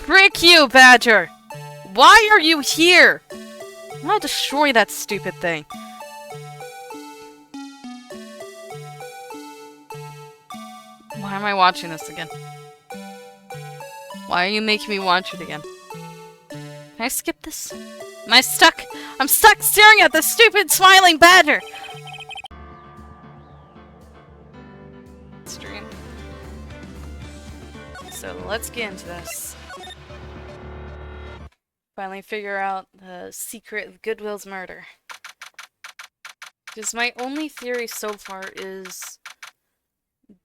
Frick you, Badger! Why are you here? I'm gonna destroy that stupid thing. Why am I watching this again? Why are you making me watch it again? Can I skip this? Am I stuck? I'm stuck staring at the stupid smiling badger! Stream. So let's get into this. Finally figure out the secret of Goodwill's murder. Because my only theory so far is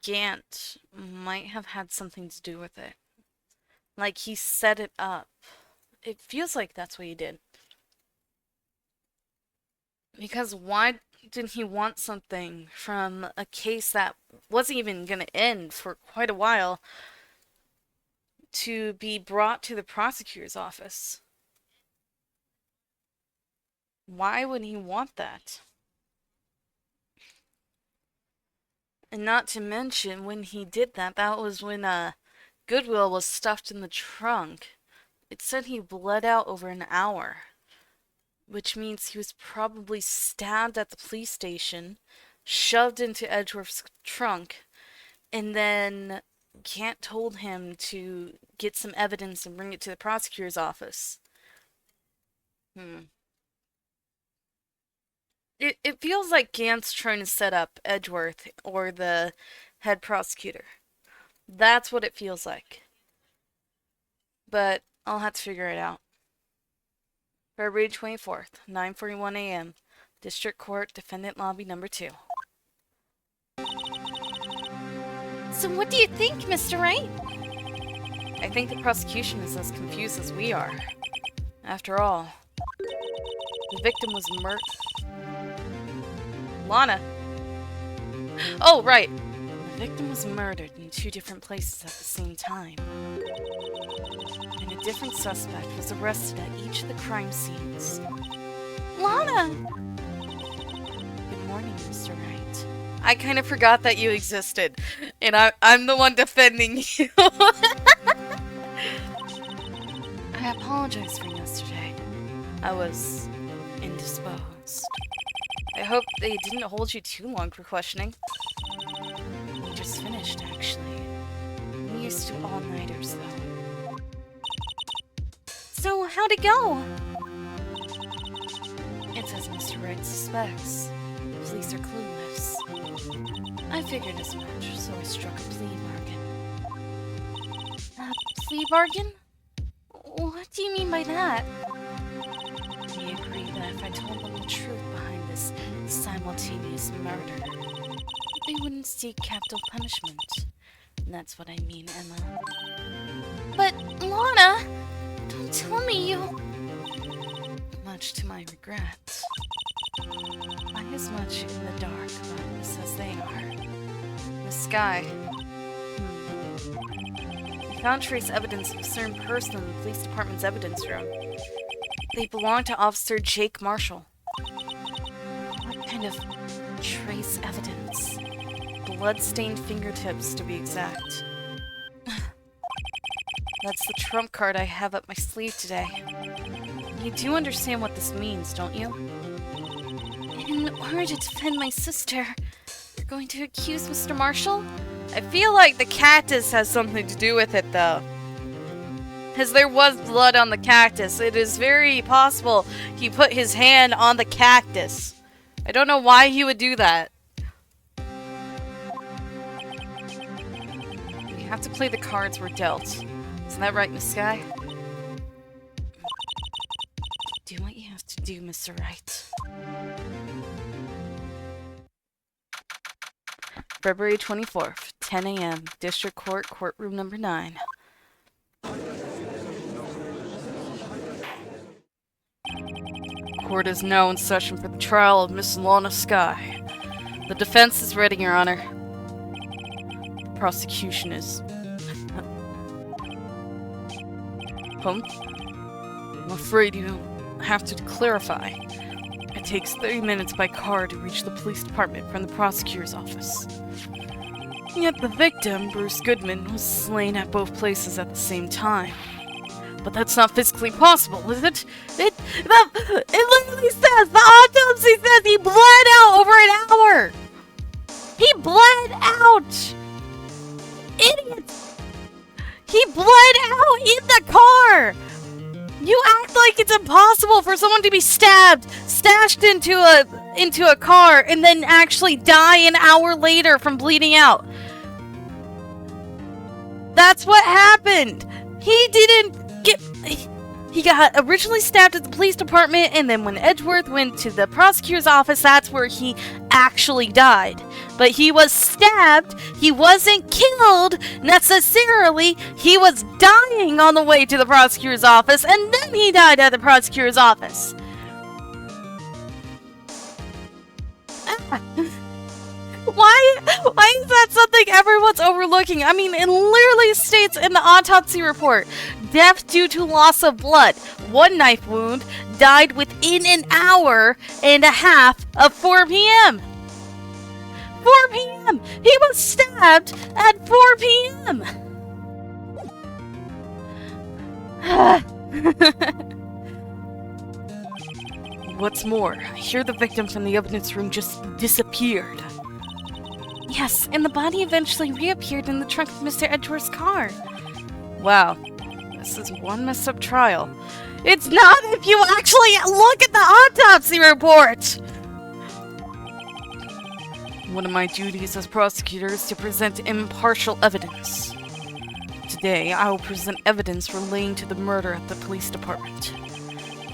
Gant might have had something to do with it. Like, he set it up. It feels like that's what he did. Because why didn't he want something from a case that wasn't even going to end for quite a while to be brought to the prosecutor's office? Why would he want that? And not to mention, when he did that, that was when Goodwill was stuffed in the trunk. It said he bled out over an hour, which means he was probably stabbed at the police station, shoved into Edgeworth's trunk, and then Gant told him to get some evidence and bring it to the prosecutor's office. It feels like Gant's trying to set up Edgeworth or the head prosecutor. That's what it feels like. But I'll have to figure it out. February 24th, 9:41 a.m. District Court, Defendant Lobby number 2. So what do you think, Mr. Wright? I think the prosecution is as confused as we are. After all, the victim was murdered. Lana. Oh, right. The victim was murdered in 2 different places at the same time. And a different suspect was arrested at each of the crime scenes. Lana! Good morning, Mr. Wright. I kind of forgot that you existed, and I'm the one defending you. I apologize for yesterday. I was indisposed. I hope they didn't hold you too long for questioning. We just finished, actually. We used to all-nighters, though. So, how'd it go? It's as Mr. Wright suspects. The police are clueless. I figured as much, so I struck a plea bargain. A plea bargain? What do you mean by that? We agreed that if I told them the truth behind this simultaneous murder, they wouldn't seek capital punishment. And that's what I mean, Emma. But, Lana, don't tell me you... Much to my regret. I'm as much in the dark about this as they are. The sky. We found trace evidence of a certain person in the police department's evidence room. They belong to Officer Jake Marshall. What kind of trace evidence? Blood-stained fingertips, to be exact. That's the trump card I have up my sleeve today. You do understand what this means, don't you? In order to defend my sister, you're going to accuse Mr. Marshall? I feel like the cactus has something to do with it, though. Because there was blood on the cactus. It is very possible he put his hand on the cactus. I don't know why he would do that. We have to play the cards we're dealt. Isn't that right, Miss Sky? Do what you have to do, Mr. Wright. February 24th, 10 a.m. District Court, Courtroom number 9. Court is now in session for the trial of Miss Lana Sky. The defense is ready, Your Honor. The prosecution is... I'm afraid you have to clarify. It takes 30 minutes by car to reach the police department from the prosecutor's office. Yet the victim, Bruce Goodman, was slain at both places at the same time. But that's not physically possible, is it? It literally says, the autopsy says he bled out over an hour! He bled out! Idiot! He bled out in the car! You act like it's impossible for someone to be stashed into a car, and then actually die an hour later from bleeding out. That's what happened. He got originally stabbed at the police department, and then when Edgeworth went to the prosecutor's office, that's where he actually died. But he was stabbed. He wasn't killed necessarily. He was dying on the way to the prosecutor's office, and then he died at the prosecutor's office. Why is that something everyone's overlooking? I mean, it literally states in the autopsy report, death due to loss of blood, 1 knife wound, died within an hour and a half of 4 p.m. 4 p.m. He was stabbed at 4 p.m. What's more, I hear the victim from the evidence room just disappeared. Yes, and the body eventually reappeared in the trunk of Mr. Edgeworth's car. Wow, this is one messed up trial. It's not if you actually look at the autopsy report! One of my duties as prosecutor is to present impartial evidence. Today, I will present evidence relating to the murder at the police department.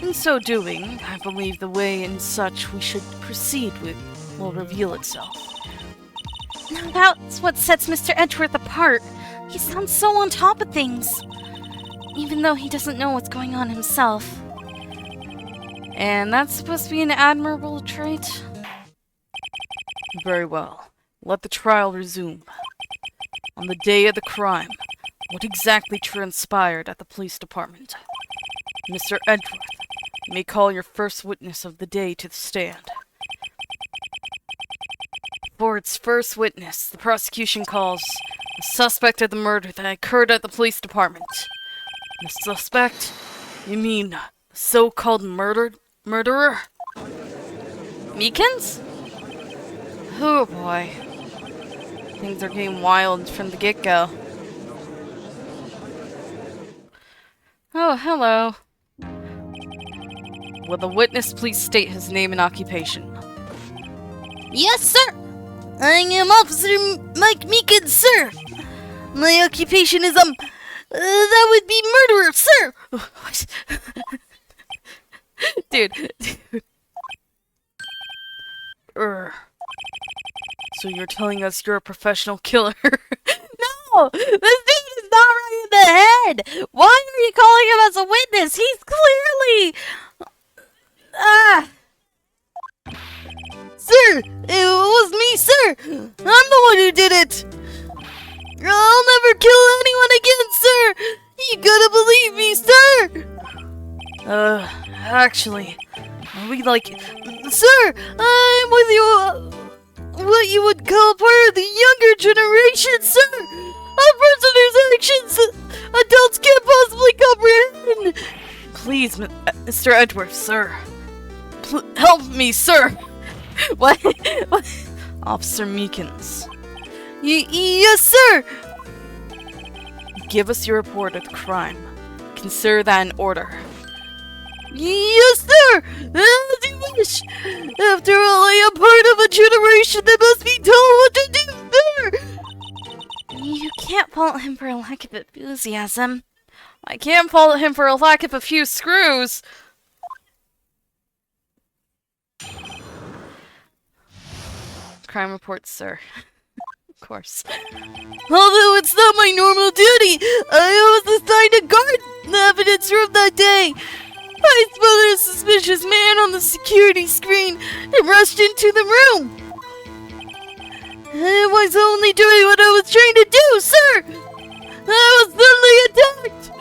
In so doing, I believe the way in such we should proceed with will reveal itself. Now that's what sets Mr. Edgeworth apart. He sounds so on top of things, even though he doesn't know what's going on himself. And that's supposed to be an admirable trait? Very well. Let the trial resume. On the day of the crime, what exactly transpired at the police department? Mr. Edgeworth, you may call your first witness of the day to the stand. For its first witness, the prosecution calls the suspect of the murder that occurred at the police department. The suspect? You mean the so-called murderer? Meekins? Oh boy. Things are getting wild from the get-go. Oh, hello. Will the witness please state his name and occupation? Yes, sir! I am Officer Meekins, sir! My occupation is, that would be murderer, sir! What? Dude. So you're telling us you're a professional killer? No! This dude is not right in the head! Why are you calling him as a witness? He's clearly... Sir! It was me, sir! I'm the one who did it! I'll never kill anyone again, sir! You gotta believe me, sir! Actually, we like... Sir! I'm with you, what you would call part of the younger generation, sir! A person whose actions adults can't possibly comprehend! Please, Mr. Edgeworth, sir. Help me, sir! What? Officer Meekins. Yes, sir! Give us your report of the crime. Consider that in order. Yes, sir! As you wish! After all, I am part of a generation that must be told what to do, sir! You can't fault him for a lack of enthusiasm. I can't fault him for a lack of a few screws. Crime report, sir. Of course. Although it's not my normal duty, I was assigned to guard the evidence room that day. I spotted a suspicious man on the security screen and rushed into the room. I was only doing what I was trained to do, sir. I was suddenly attacked.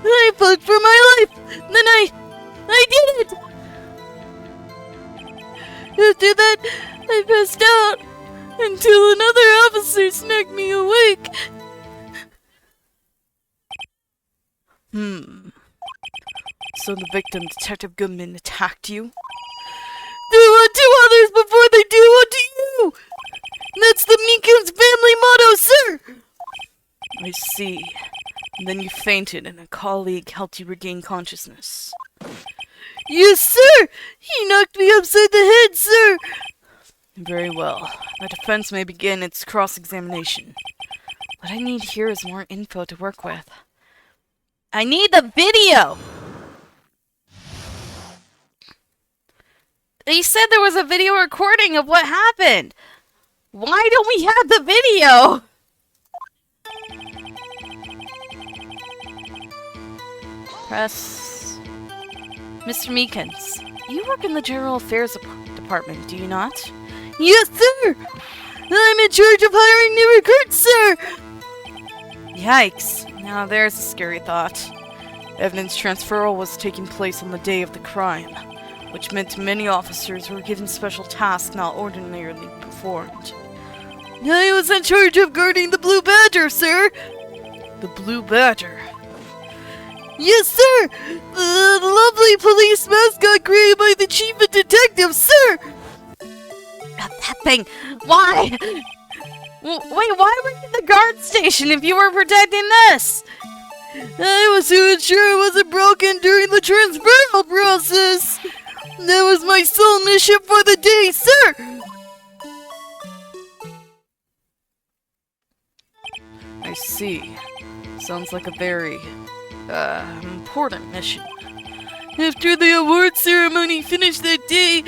I fought for my life. Then I did it. After that, I passed out until another officer snagged me awake. So the victim, Detective Goodman, attacked you? Do unto others before they do unto you! That's the Meekins family motto, sir! I see. And then you fainted and a colleague helped you regain consciousness. Yes, sir! He knocked me upside the head, sir! Very well. The defense may begin its cross-examination. What I need here is more info to work with. I need the video! They said there was a video recording of what happened! Why don't we have the video? Press. Mr. Meekins, you work in the General Affairs Department, do you not? Yes, sir! I'm in charge of hiring new recruits, sir! Yikes. Now there's a scary thought. Evidence transferal was taking place on the day of the crime, which meant many officers were given special tasks not ordinarily performed. I was in charge of guarding the Blue Badger, sir! The Blue Badger? Yes, sir! The lovely police mascot created by the chief of detectives, sir! That thing! Why? Wait, why were you at the guard station if you were protecting this? I was to ensure it wasn't broken during the transferal process! That was my sole mission for the day, sir! I see. Sounds like a very, important mission. After the award ceremony finished that day,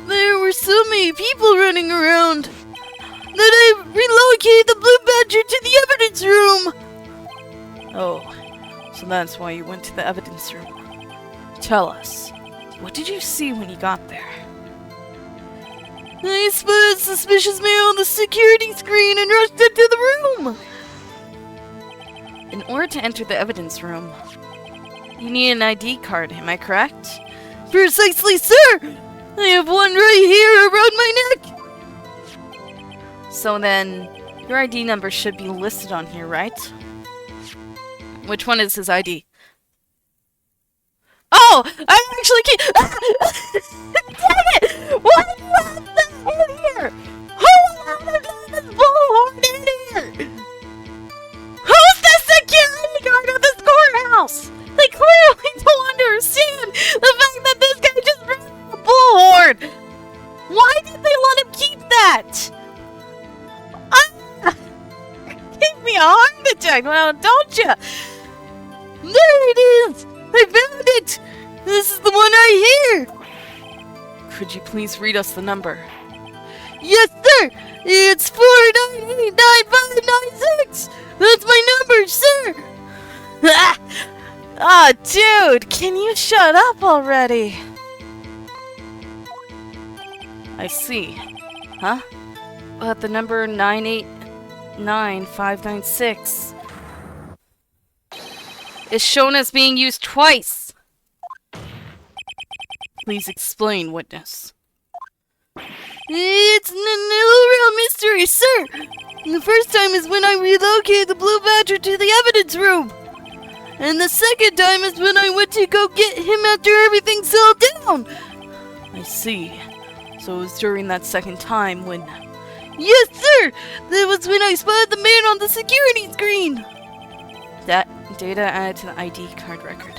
there were so many people running around that I relocated the Blue Badger to the evidence room! Oh, so that's why you went to the evidence room. Tell us, what did you see when you got there? I spotted a suspicious man on the security screen and rushed into the room! In order to enter the evidence room, you need an ID card, am I correct? Precisely, sir! I have one right here around my neck! So then, your ID number should be listed on here, right? Which one is his ID? Oh! I actually can't— Dang it! Why do you have that in here? Who allowed this bullhorn in here? Who's the security guard of this courthouse? They clearly don't understand the fact that this guy just brought a bullhorn! Why did they let him keep that? Give me a heart attack, well, don't you? There it is! I found it! This is the one right here! Could you please read us the number? Yes, sir! It's 4989596! That's my number, sir! Ah, dude, can you shut up already? I see. Huh? But the number 989596 is shown as being used twice. Please explain, witness. It's no real mystery, sir! The first time is when I relocated the Blue Badger to the evidence room! And the second time is when I went to go get him after everything settled down! I see. So it was during that second time when... Yes, sir! That was when I spotted the man on the security screen! That data added to the ID card record.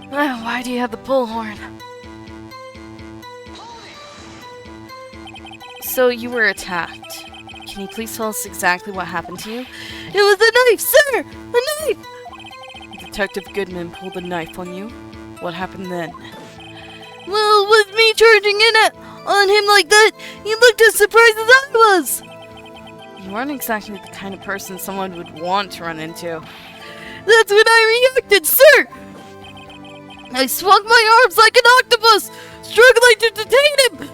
Why do you have the bullhorn? So you were attacked. Can you please tell us exactly what happened to you? It was a knife, sir! A knife! Detective Goodman pulled a knife on you. What happened then? Well, with me charging in on him like that, he looked as surprised as I was! You aren't exactly the kind of person someone would want to run into. That's when I reacted, sir! I swung my arms like an octopus, struggling to detain him!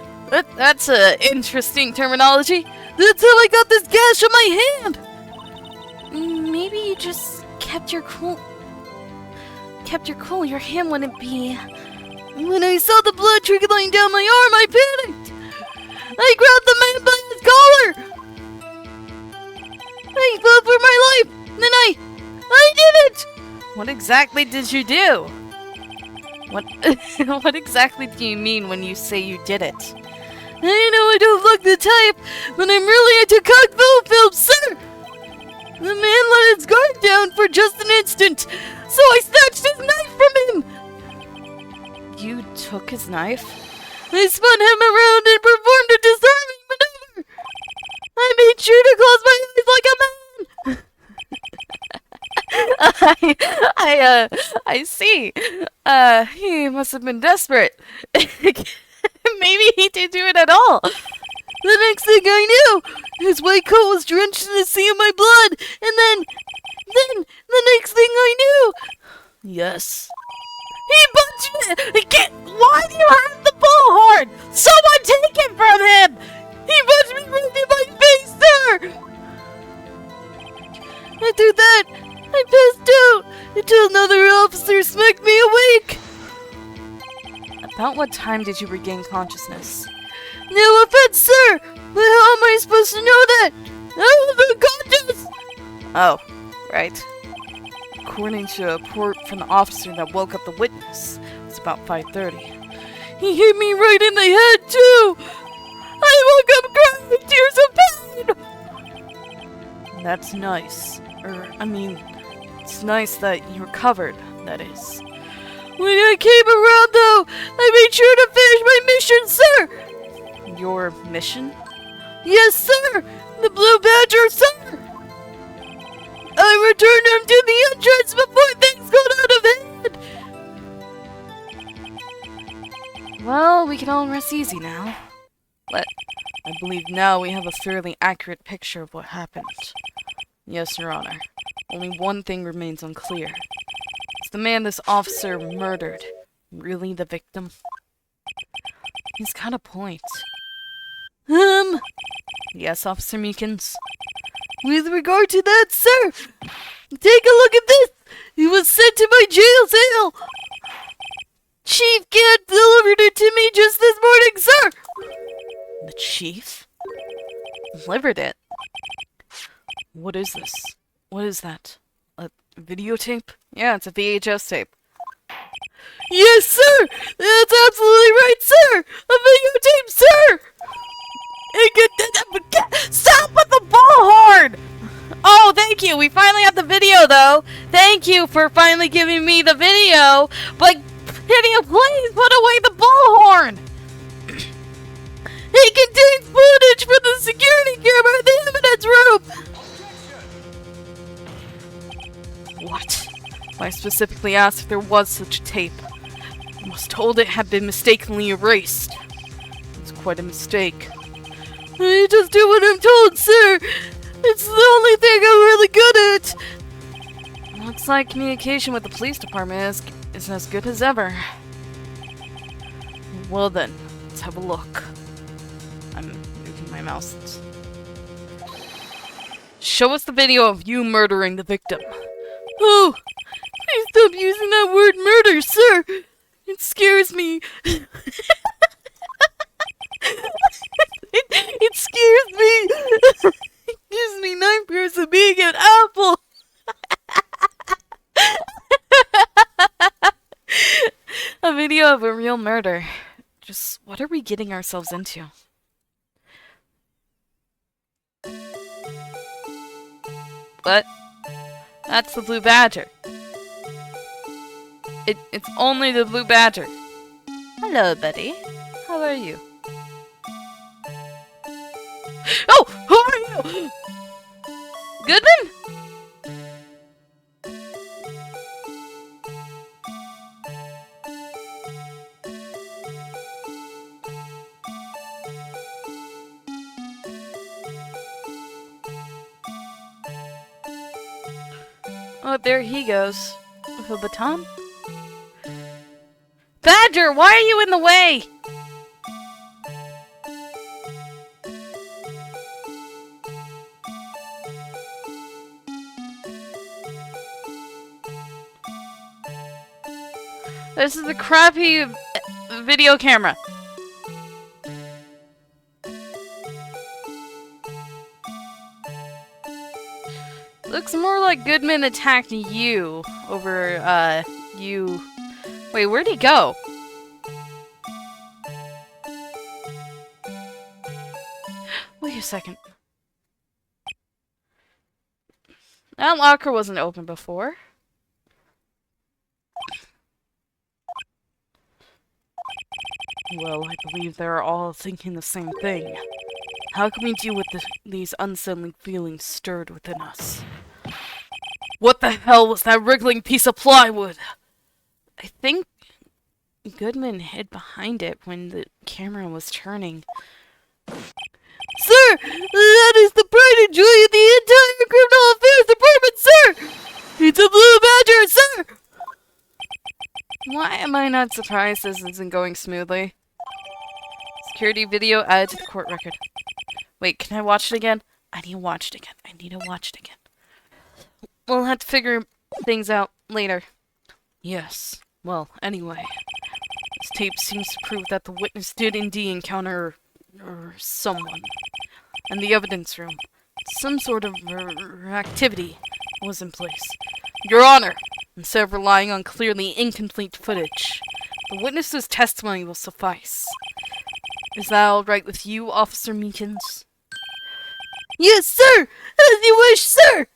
That's interesting terminology. That's how I got this gash on my hand! Maybe you just kept your cool. Your hand wouldn't be... When I saw the blood trickling down my arm, I panicked! I grabbed the man by his collar! I fought for my life! Then I did it! What What exactly did you do? What what exactly do you mean when you say you did it? I know I don't look the type, but I'm really into kung fu films, sir! The man let his guard down for just an instant, so I snatched his knife from him! You took his knife? I spun him around and performed a disarming maneuver! I made sure to close my eyes like a man! I see. He must have been desperate. Maybe he didn't do it at all. The next thing I knew, his white coat was drenched in a sea of my blood, and then, the next thing I knew... Yes. He punched me! Why do you have the bullhorn? Someone take it from him! He punched me right in my face, sir! After that, I passed out until another officer smacked me awake. About what time did you regain consciousness? No offense, sir, but how am I supposed to know that? I was unconscious! Oh, right. According to a report from the officer that woke up the witness, it's about 5:30. He hit me right in the head, too! I woke up crying tears of pain! That's nice. It's nice that you recovered, that is. When I came around, though, I made sure to finish my mission, sir! Your mission? Yes, sir! The Blue Badger, sir! I returned him to the entrance before things got out of hand! Well, we can all rest easy now. But I believe now we have a fairly accurate picture of what happened. Yes, Your Honor. Only one thing remains unclear. Is the man this officer murdered really the victim? He's got a point. Yes, Officer Meekins? With regard to that, sir, take a look at this! It was sent to my jail cell! Chief Gant delivered it to me just this morning, sir! The chief? Delivered it? What is this? What is that? A videotape? Yeah, it's a VHS tape. Yes, sir! That's absolutely right, sir! A videotape, sir! Stop with the bullhorn! Oh, thank you. We finally have the video, though. Thank you for finally giving me the video. But can you please put away the bullhorn? It contains footage from the security camera in the evidence room! What? I specifically asked if there was such a tape. I was told it had been mistakenly erased. It's quite a mistake. I just do what I'm told, sir! It's the only thing I'm really good at! Looks like communication with the police department is as good as ever. Well then, let's have a look. I'm moving my mouse. Show us the video of you murdering the victim. Oh! Please stop using that word murder, sir! It scares me. It scares me! It gives me nightmares of being an apple! A video of a real murder. Just what are we getting ourselves into? What? That's the Blue Badger. It's only the Blue Badger. Hello, buddy. How are you? Oh! Who are you? Goodman? Oh, there he goes. With a baton? Badger, why are you in the way? This is the crappy video camera. looks more like Goodman attacked you over, you... Wait, where'd he go? Wait a second. That locker wasn't open before. Well, I believe they're all thinking the same thing. How can we deal with these unsettling feelings stirred within us? What the hell was that wriggling piece of plywood? I think Goodman hid behind it when the camera was turning. Sir, that is the pride and joy of the entire criminal affairs department, sir! It's a blue badger, sir! Why am I not surprised this isn't going smoothly? Security video added to the court record. Wait, can I watch it again? I need to watch it again. I need to watch it again. We'll have to figure things out later. Yes. Well, anyway. This tape seems to prove that the witness did indeed encounter... someone. In the evidence room. Some sort of activity was in place. Your Honor! Instead of relying on clearly incomplete footage, the witness's testimony will suffice. Is that alright with you, Officer Meekins? Yes, sir! As you wish, sir!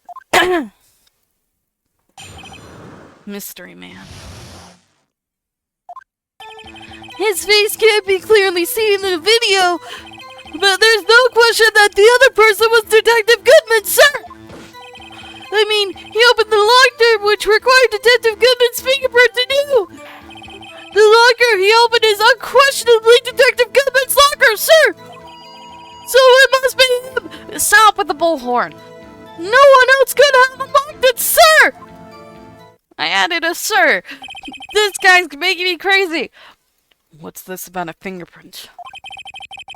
Mystery Man. His face can't be clearly seen in the video, but there's no question that the other person was Detective Goodman, sir! I mean, he opened the locker, which required Detective Goodman's fingerprint to do. The locker he opened is unquestionably Detective Goodman's locker, sir! So it must be him! Stop with the bullhorn! No one else could have unlocked it, sir! I added a sir! This guy's making me crazy! What's this about a fingerprint?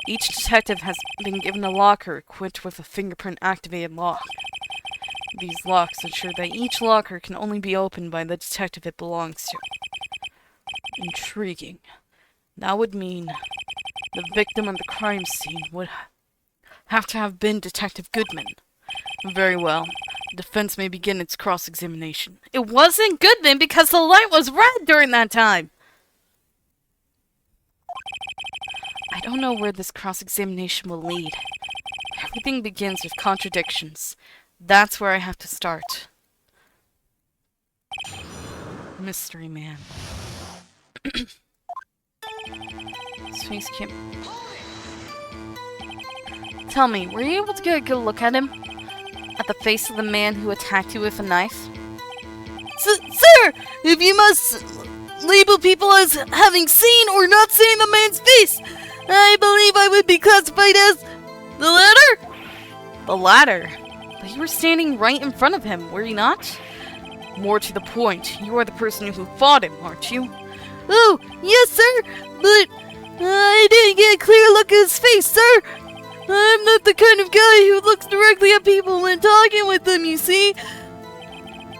Each detective has been given a locker equipped with a fingerprint-activated lock. These locks ensure that each locker can only be opened by the detective it belongs to. Intriguing. That would mean the victim of the crime scene would have to have been Detective Goodman. Very well. The defense may begin its cross-examination. It wasn't Goodman because the light was red during that time! I don't know where this cross-examination will lead. Everything begins with contradictions. That's where I have to start. Mystery Man. Space Camp. Tell me, were you able to get a good look at him? At the face of the man who attacked you with a knife? Sir! If you must label people as having seen or not seen the man's face, I believe I would be classified as the latter? The latter? But you were standing right in front of him, were you not? More to the point, you are the person who fought him, aren't you? Oh, yes, sir, but I didn't get a clear look at his face, sir. I'm not the kind of guy who looks directly at people when talking with them, you see.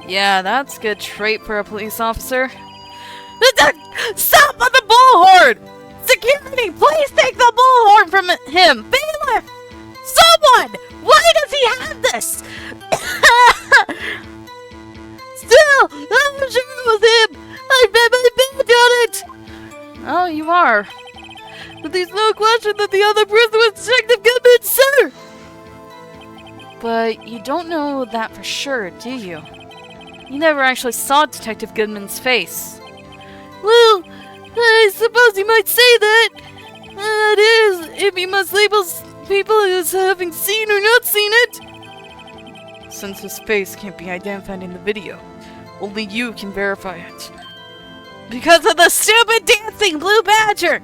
Yeah, that's a good trait for a police officer. Stop on the bullhorn! Security, please take the bullhorn from him! Bailiff! Someone! Why does he have this? Still, I'm sure it was him! I bet my badge on it! Oh, you are. But there's no question that the other person was Detective Goodman, sir! But you don't know that for sure, do you? You never actually saw Detective Goodman's face. Well, I suppose you might say that. That is, if you must label people as having seen or not seen it. Since his face can't be identified in the video, only you can verify it. Because of the stupid dancing blue badger!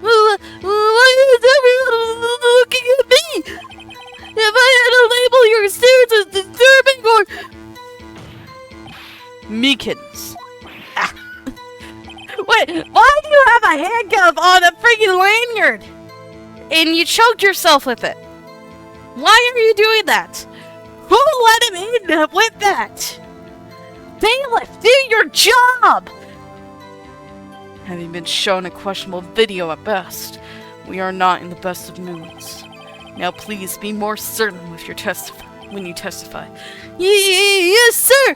Well, why is everyone looking at me? If I had to label your stares as disturbing or... Meekins. Ah. Wait, why do you have a handcuff on a freaking lanyard? And you choked yourself with it. Why are you doing that? Who let him in with that? Bailiff, do your job! Having been shown a questionable video at best, we are not in the best of moods. Now please be more certain with your testimony. when you testify. Yes, sir!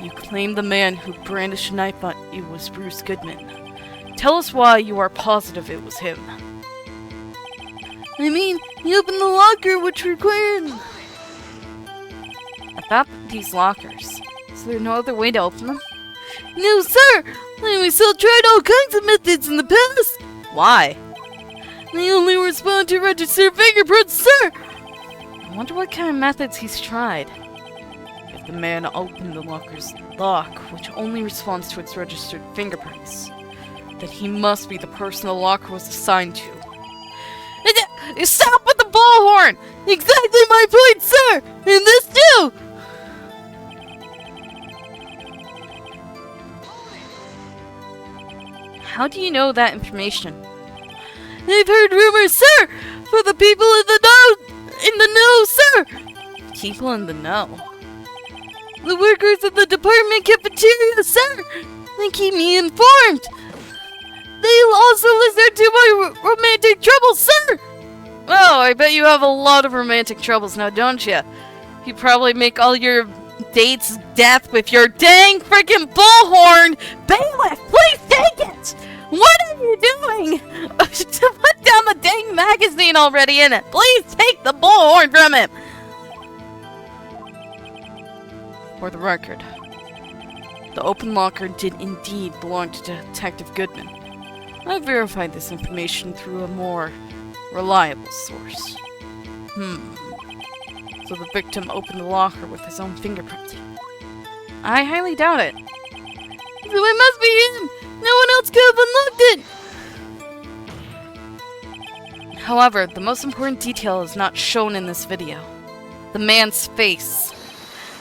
You claim the man who brandished a knife on you was Bruce Goodman. Tell us why you are positive it was him. I mean, he opened the locker, which required... About these lockers, is there no other way to open them? No, sir! I myself tried all kinds of methods in the past! Why? They only respond to registered fingerprints, sir! I wonder what kind of methods he's tried. If the man opened the locker's lock, which only responds to its registered fingerprints, then he must be the person the locker was assigned to. Stop with the bullhorn! Exactly my point, sir! And this too! How do you know that information? I've heard rumors, sir! For the people in the know, sir! People in the know? The workers at the department cafeteria, sir! They keep me informed! They also listen to my romantic troubles, sir! Oh, I bet you have a lot of romantic troubles now, don't you? You probably make all your dates death with your dang freaking bullhorn! Bailiff, please take it! What are you doing? Put down the dang magazine already in it! Please take the bullhorn from him! For the record, the open locker did indeed belong to Detective Goodman. I verified this information through a more reliable source. So the victim opened the locker with his own fingerprint. I highly doubt it. So it must be him! No one else could have unlocked it! However, the most important detail is not shown in this video. The man's face.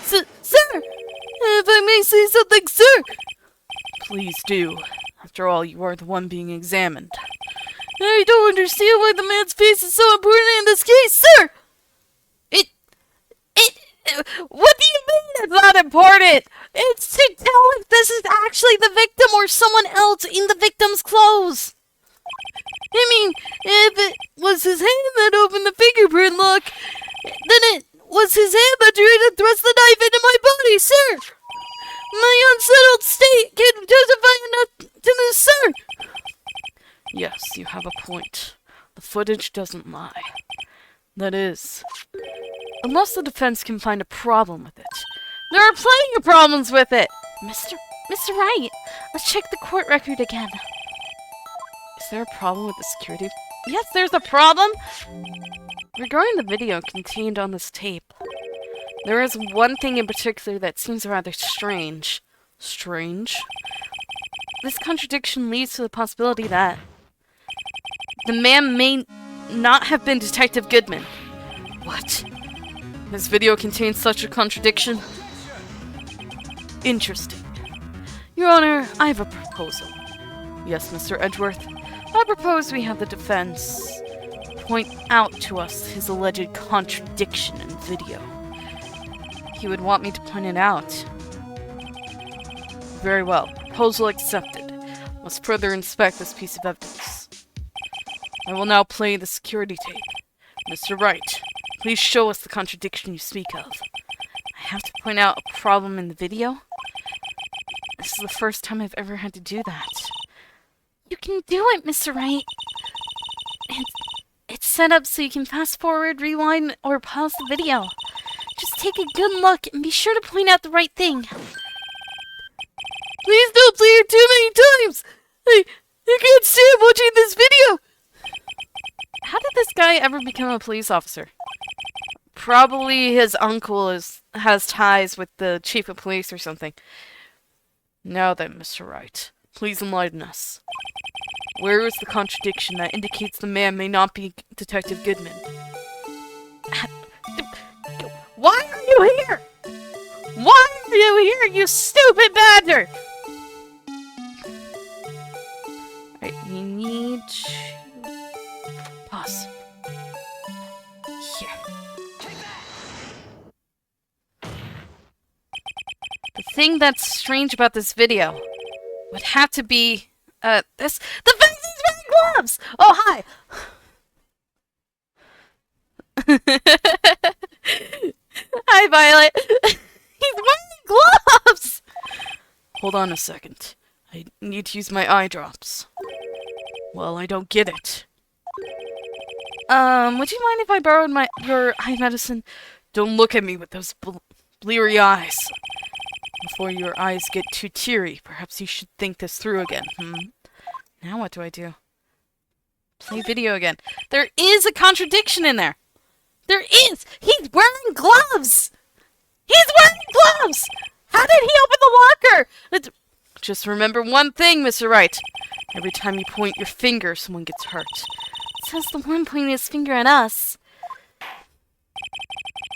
Sir! If I may say something, sir! Please do. After all, you are the one being examined. I don't understand why the man's face is so important in this case, sir! What do you mean it's not important? It's to tell if this is actually the victim or someone else in the victim's clothes. I mean, if it was his hand that opened the fingerprint lock, then it was his hand that tried to thrust the knife into my body, sir! My unsettled state can justify enough to this, sir! Yes, you have a point. The footage doesn't lie. That is, unless the defense can find a problem with it. There are plenty of problems with it! Mr. Wright, let's check the court record again. Is there a problem with the security? Yes, there's a problem! Regarding the video contained on this tape, there is one thing in particular that seems rather strange. Strange? This contradiction leads to the possibility that the man may not have been Detective Goodman. What? This video contains such a contradiction? Interesting. Your Honor, I have a proposal. Yes, Mr. Edgeworth. I propose we have the defense point out to us his alleged contradiction in video. He would want me to point it out. Very well. Proposal accepted. Must further inspect this piece of evidence. I will now play the security tape. Mr. Wright, please show us the contradiction you speak of. I have to point out a problem in the video? This is the first time I've ever had to do that. You can do it, Mr. Wright. It's set up so you can fast forward, rewind, or pause the video. Just take a good look and be sure to point out the right thing. Please don't play it too many times! I can't stand watching this video! How did this guy ever become a police officer? Probably his uncle has ties with the chief of police or something. Now then, Mr. Wright, please enlighten us. Where is the contradiction that indicates the man may not be Detective Goodman? Why are you here? Why are you here, you stupid badger? Right, we need to pause. Here. The thing that's strange about this video would have to be, the fact he's wearing gloves! Oh, hi! Hi, Violet. He's wearing gloves! Hold on a second. I need to use my eye drops. Well, I don't get it. Would you mind if I borrowed your eye medicine? Don't look at me with those bleary eyes. Before your eyes get too teary, perhaps you should think this through again, Now what do I do? Play video again. There is a contradiction in there! There is! He's wearing gloves! He's wearing gloves! How did he open the locker? Just remember one thing, Mr. Wright. Every time you point your finger, someone gets hurt. Says the one pointing his finger at us.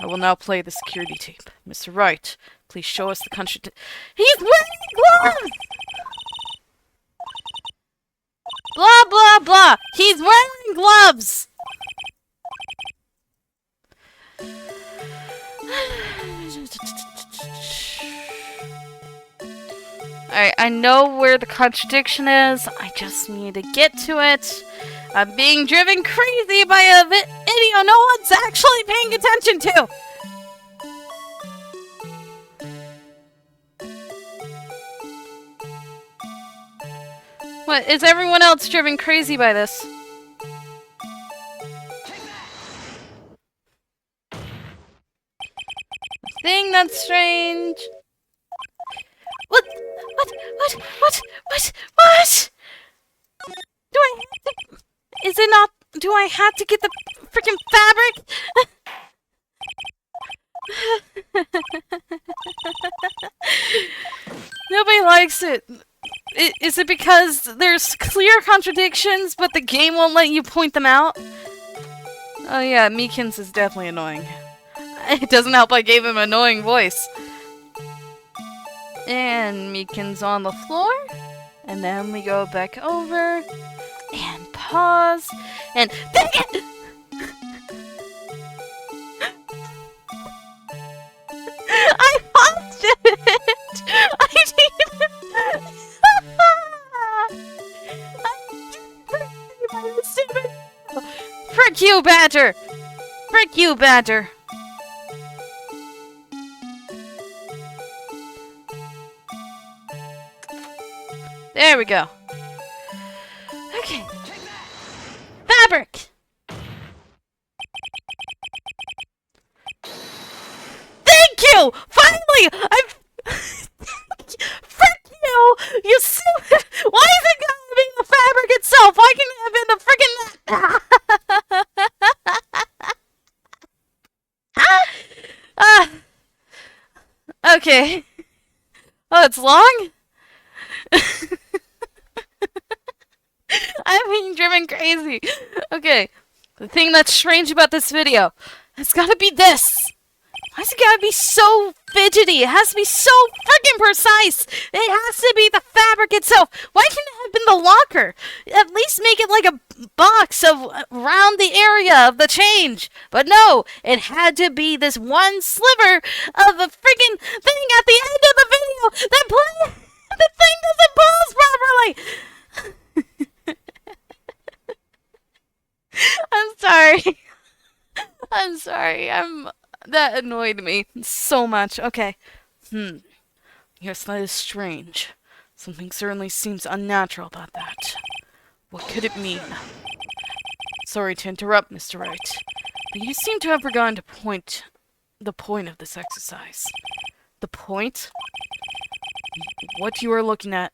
I will now play the security tape. Mr. Wright, please show us the contradiction. He's wearing gloves! Blah, blah, blah. He's wearing gloves! Alright, I know where the contradiction is. I just need to get to it. I'm being driven crazy by a video no one's actually paying attention to. What, is everyone else driven crazy by this? Thing that's strange. What? Do I have to... Is it not... Do I have to get the freaking fabric? Nobody likes it. Is it because there's clear contradictions, but the game won't let you point them out? Oh yeah, Meekins is definitely annoying. It doesn't help I gave him an annoying voice. And Meekins on the floor. And then we go back over. And pause. And dang it! I paused it! I didn't... Frick you, Badger! Frick you, Badger! There we go. Okay. Fabric! Thank you! Finally! I've... Frick you! You stupid... Why is it gonna be the fabric itself? Why can it have been the freaking... Okay. Oh, it's long? I'm being driven crazy. Okay. The thing that's strange about this video, it's gotta be this. Why's it gotta be so fidgety? It has to be so freaking precise. It has to be the fabric itself. Why can't it have been the locker? At least make it like a box of around the area of the change. But no, it had to be this one sliver of a freaking thing at the end of the video that the thing doesn't pause properly. I'm sorry. I'm sorry. That annoyed me so much. Okay. Yes, that is strange. Something certainly seems unnatural about that. What could it mean? Sorry to interrupt, Mr. Wright, but you seem to have forgotten the point of this exercise. The point? What you are looking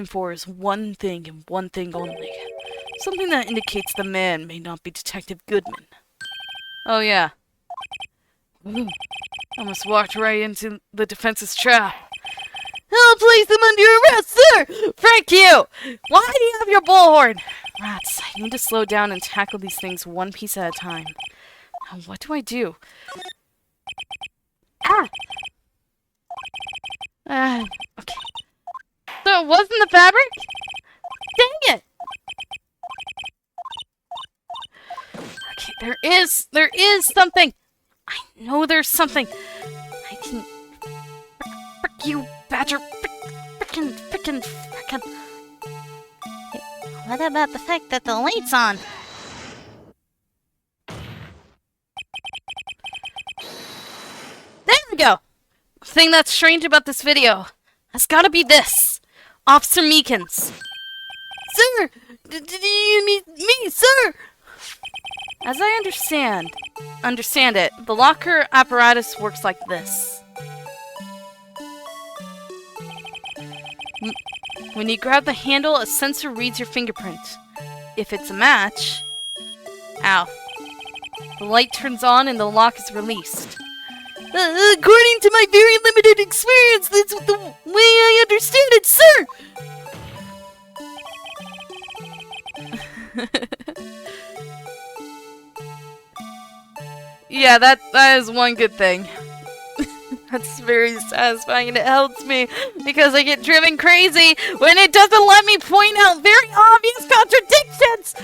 for is one thing and one thing only. Something that indicates the man may not be Detective Goodman. Oh yeah. Ooh, almost walked right into the defense's trap. I'll place him under arrest, sir! Frick you! Why do you have your bullhorn? Rats, I need to slow down and tackle these things one piece at a time. Now, what do I do? Okay. So it wasn't the fabric? Dang it! Okay, there is something! I know there's something! I can... Frick you, Badger! Frickin'... What about the fact that the light's on? thing that's strange about this video has got to be this. Officer Meekins. Sir! Did you mean me, sir? As I understand it, the locker apparatus works like this. When you grab the handle, a sensor reads your fingerprint. If it's a match... Ow. The light turns on and the lock is released. According to my very limited experience, that's the way I understand it, sir! Yeah, that is one good thing. That's very satisfying and it helps me because I get driven crazy when it doesn't let me point out very obvious contradictions!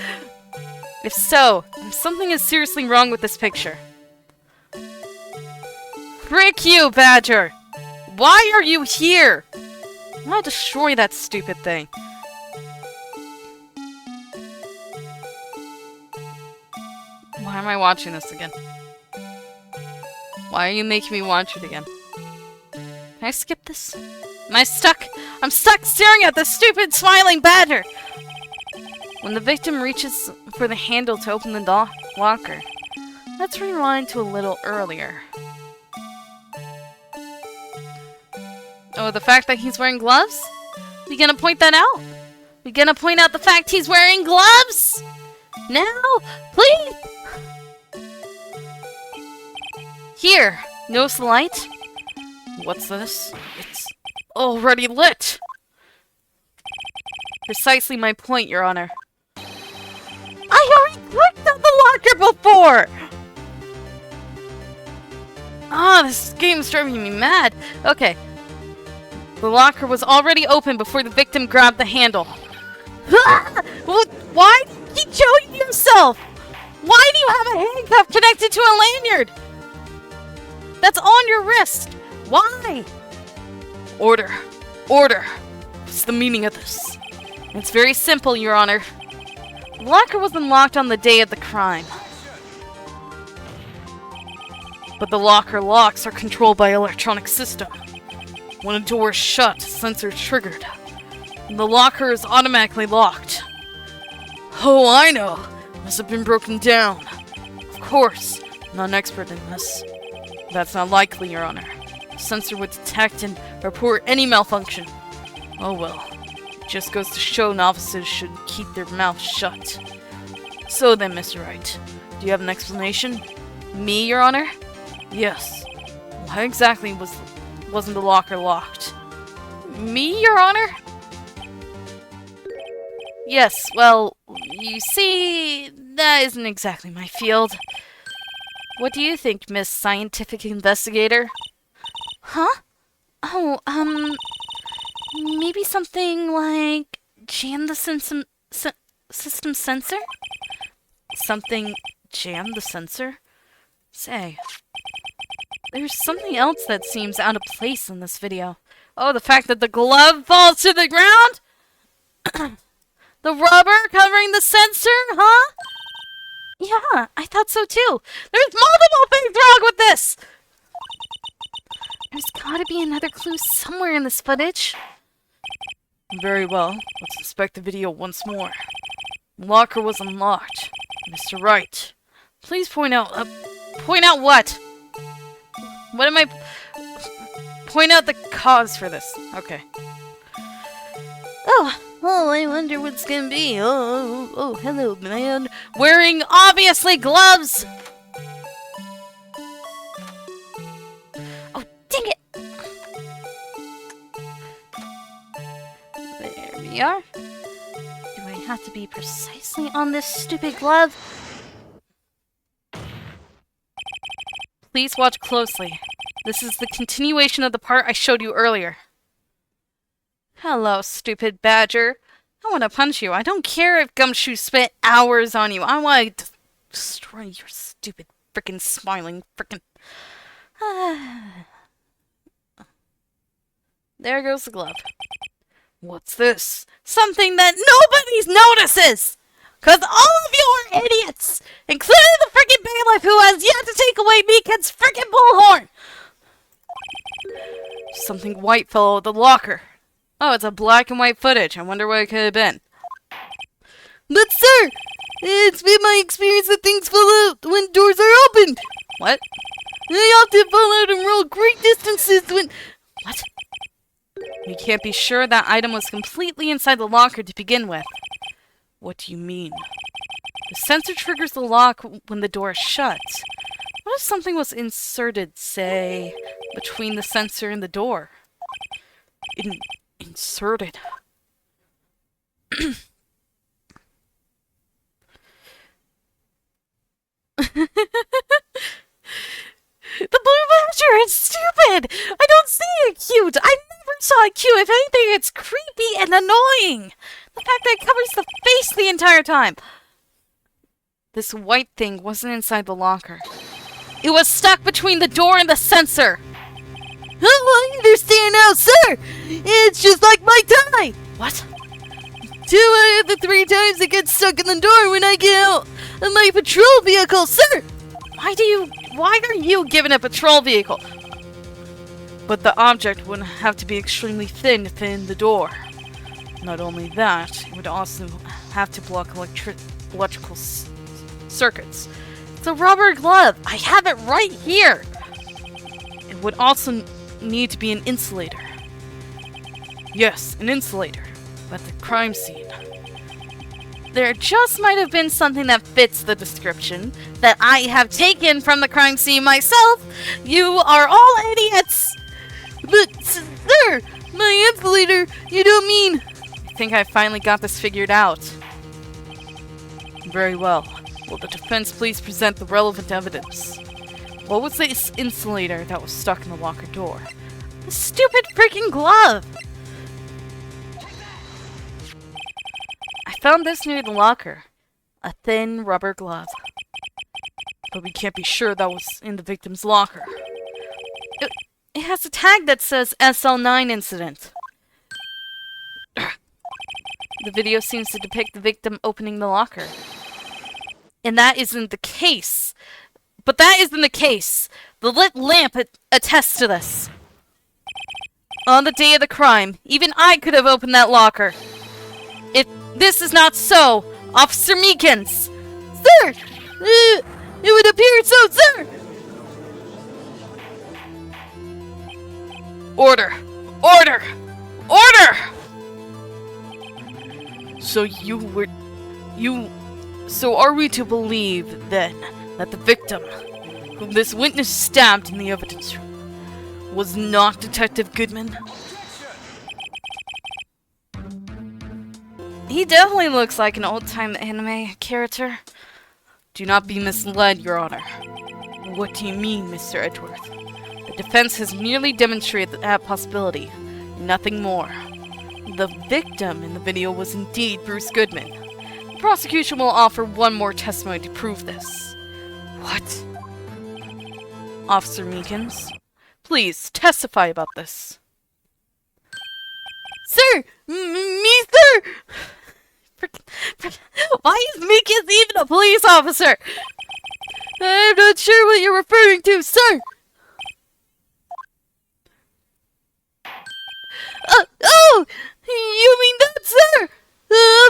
If so, something is seriously wrong with this picture. Frick you, Badger! Why are you here? I'm gonna destroy that stupid thing. Why am I watching this again? Why are you making me watch it again? Can I skip this? Am I stuck? I'm stuck staring at this stupid smiling badger! When the victim reaches for the handle to open the locker, let's rewind to a little earlier. Oh, the fact that he's wearing gloves? We gonna point that out? We gonna point out the fact he's wearing gloves? Now? Please? Here, notice the light? What's this? It's already lit! Precisely my point, Your Honor. I already clicked on the locker before! Ah, this game's driving me mad. Okay. The locker was already open before the victim grabbed the handle. Why did you keep showing yourself? Why do you have a handcuff connected to a lanyard? That's on your wrist. Why? Order. Order. What's the meaning of this? It's very simple, Your Honor. The locker was unlocked on the day of the crime. But the locker locks are controlled by electronic system. When a door is shut, sensor triggered. And the locker is automatically locked. Oh, I know. Must have been broken down. Of course, I'm not an expert in this. That's not likely, Your Honor. The sensor would detect and report any malfunction. Oh well. It just goes to show novices should keep their mouths shut. So then, Mr. Wright, do you have an explanation? Me, Your Honor? Yes. Why exactly wasn't the locker locked? Me, Your Honor? Yes, well, you see, that isn't exactly my field. What do you think, Miss Scientific Investigator? Huh? Oh, maybe something like jam the system sensor? Something jam the sensor? Say, there's something else that seems out of place in this video. Oh, the fact that the glove falls to the ground? The rubber covering the sensor, huh? Yeah, I thought so too. There's multiple things wrong with this! There's gotta be another clue somewhere in this footage. Very well. Let's inspect the video once more. The locker was unlocked. Mr. Wright, please point out what? What am I... Point out the cause for this. Okay. Oh, I wonder what's gonna be. Oh, hello, man. Wearing, obviously, gloves! Oh, dang it! There we are. Do I have to be precisely on this stupid glove? Please watch closely. This is the continuation of the part I showed you earlier. Hello, stupid badger. I want to punch you. I don't care if Gumshoe spent hours on you. I want to destroy your stupid frickin' smiling frickin'... There goes the glove. What's this? Something that nobody notices! 'Cause all of you are idiots! Including the frickin' bailiff who has yet to take away Meekins' frickin' bullhorn! something white fell out of the locker. Oh, it's a black and white footage. I wonder what it could have been. But sir, it's been my experience that things fall out when doors are opened. What? They often fall out and roll great distances when... What? We can't be sure that item was completely inside the locker to begin with. What do you mean? The sensor triggers the lock when the door is shut. What if something was inserted, say, between the sensor and the door? Inserted. The blue badger is stupid! I don't see it cute! I never saw it cute! If anything, it's creepy and annoying! The fact that it covers the face the entire time! This white thing wasn't inside the locker. It was stuck between the door and the sensor! Oh, I understand now, sir! It's just like my tie! What? 2 out of the 3 times it gets stuck in the door when I get out of my patrol vehicle, sir! Why are you given a patrol vehicle? But the object would have to be extremely thin to fit in the door. Not only that, it would also have to block electrical circuits. It's a rubber glove. I have it right here. It would also need to be an insulator. Yes, an insulator. At the crime scene. There just might have been something that fits the description that I have taken from the crime scene myself. You are all idiots. But, sir, my insulator, you don't mean... I think I finally got this figured out. Very well. Will the defense please present the relevant evidence? What was this insulator that was stuck in the locker door? The stupid freaking glove! I found this near the locker. A thin rubber glove. But we can't be sure that was in the victim's locker. It has a tag that says SL9 incident. The video seems to depict the victim opening the locker. And that isn't the case. But that isn't the case. The lit lamp attests to this. On the day of the crime, even I could have opened that locker. If this is not so, Officer Meekins! Sir! It would appear so, sir! Order! Order! Order! So are we to believe, then, that the victim, whom this witness stabbed in the evidence room, was not Detective Goodman? He definitely looks like an old-time anime character. Do not be misled, Your Honor. What do you mean, Mr. Edgeworth? The defense has merely demonstrated that possibility, nothing more. The victim in the video was indeed Bruce Goodman. The prosecution will offer one more testimony to prove this. What? Officer Meekins, please testify about this. Sir! Me, sir! Why is Meekins even a police officer? I'm not sure what you're referring to, sir! Oh! You mean that, sir?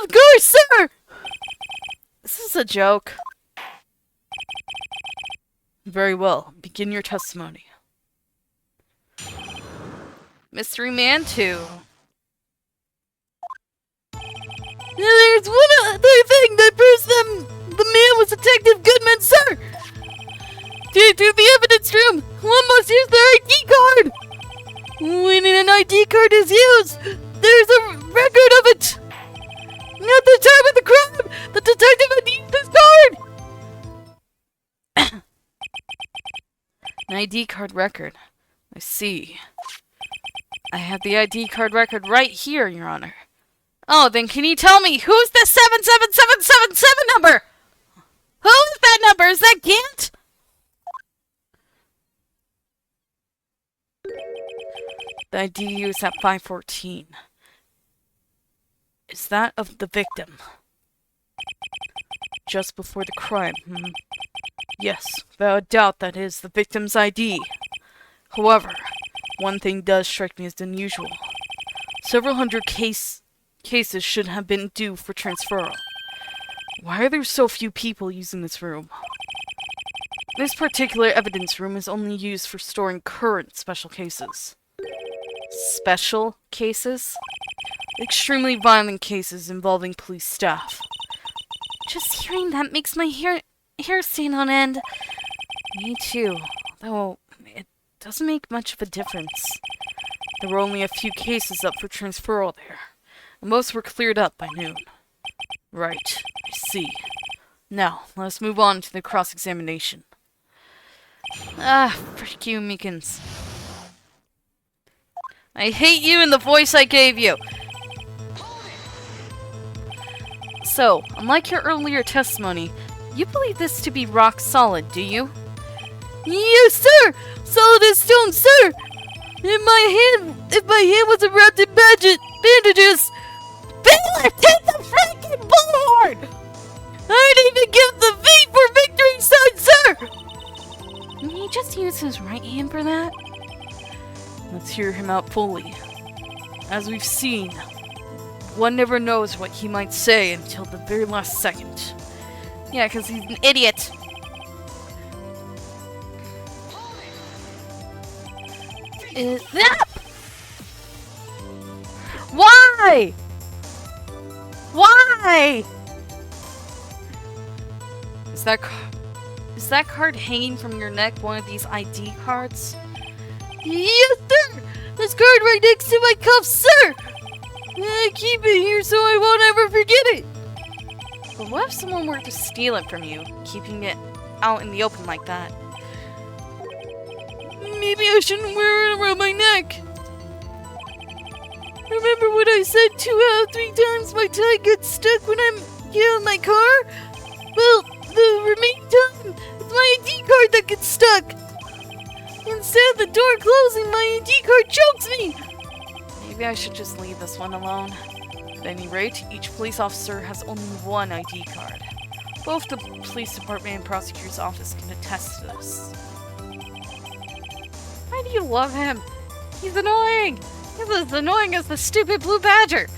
Of course, sir! This is a joke. Very well. Begin your testimony. Mystery Man 2. There's one other thing that proves the man was Detective Goodman, sir! To the evidence room, one must use their ID card! When an ID card is used, there's a record of it! At the time of the crime, the detective had used this card! An ID card record. I see. I have the ID card record right here, Your Honor. Oh, then can you tell me who's the 77777 number? Who is that number? Is that Gant? The ID used at 514. Is that of the victim? Just before the crime, Yes, without a doubt that is the victim's ID. However, one thing does strike me as unusual. Several hundred cases should have been due for transferal. Why are there so few people using this room? This particular evidence room is only used for storing current special cases. Special cases? Extremely violent cases involving police staff. Just hearing that makes my hair stand on end. Me too, though it doesn't make much of a difference. There were only a few cases up for transferal there, and most were cleared up by noon. Right, I see. Now, let us move on to the cross-examination. Frick you, Meekins. I hate you and the voice I gave you! So, unlike your earlier testimony, you believe this to be rock solid, do you? Yes, sir! Solid as stone, sir! If my hand wasn't wrapped in bandages... Bailiff, take the freaking bullhorn! I'd even give the V for victory sign, sir! Can he just use his right hand for that? Let's hear him out fully. As we've seen, one never knows what he might say until the very last second. Yeah, because he's an idiot. Why? Why? Is that card hanging from your neck one of these ID cards? Yes, sir! This card right next to my cuff, sir! I keep it here so I won't ever forget it! But what if someone were to steal it from you, keeping it out in the open like that? Maybe I shouldn't wear it around my neck. Remember what I said 2 out of 3 times my tie gets stuck when I'm here in my car? Well, the remaining time, it's my ID card that gets stuck. Instead of the door closing, my ID card chokes me. Maybe I should just leave this one alone. At any rate, each police officer has only one ID card. Both the police department and prosecutor's office can attest to this. Why do you love him? He's annoying! He's as annoying as the stupid blue badger!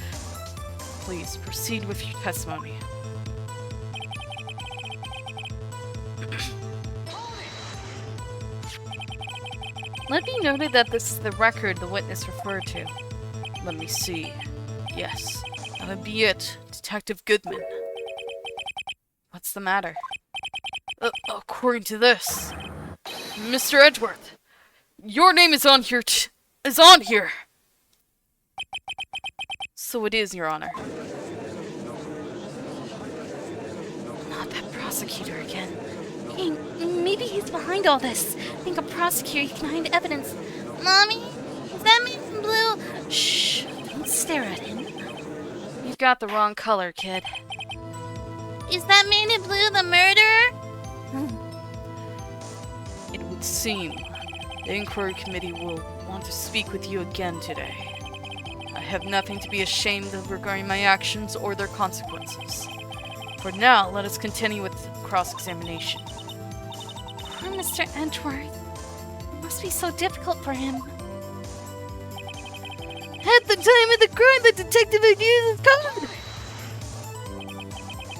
Please, proceed with your testimony. Let me note that this is the record the witness referred to. Let me see. Yes, that would be it, Detective Goodman. What's the matter? According to this, Mr. Edgeworth, your name is on here. Is on here. So it is, Your Honor. Not that prosecutor again. Hey, maybe he's behind all this. I think a prosecutor can hide evidence. Mommy, is that man in blue? Shh, don't stare at him. You've got the wrong color, kid. Is that man in blue the murderer? It would seem the inquiry committee will want to speak with you again today. I have nothing to be ashamed of regarding my actions or their consequences. For now, let us continue with cross-examination. Poor Mr. Edgeworth. It must be so difficult for him. At the time of the crime, the detective had used his card!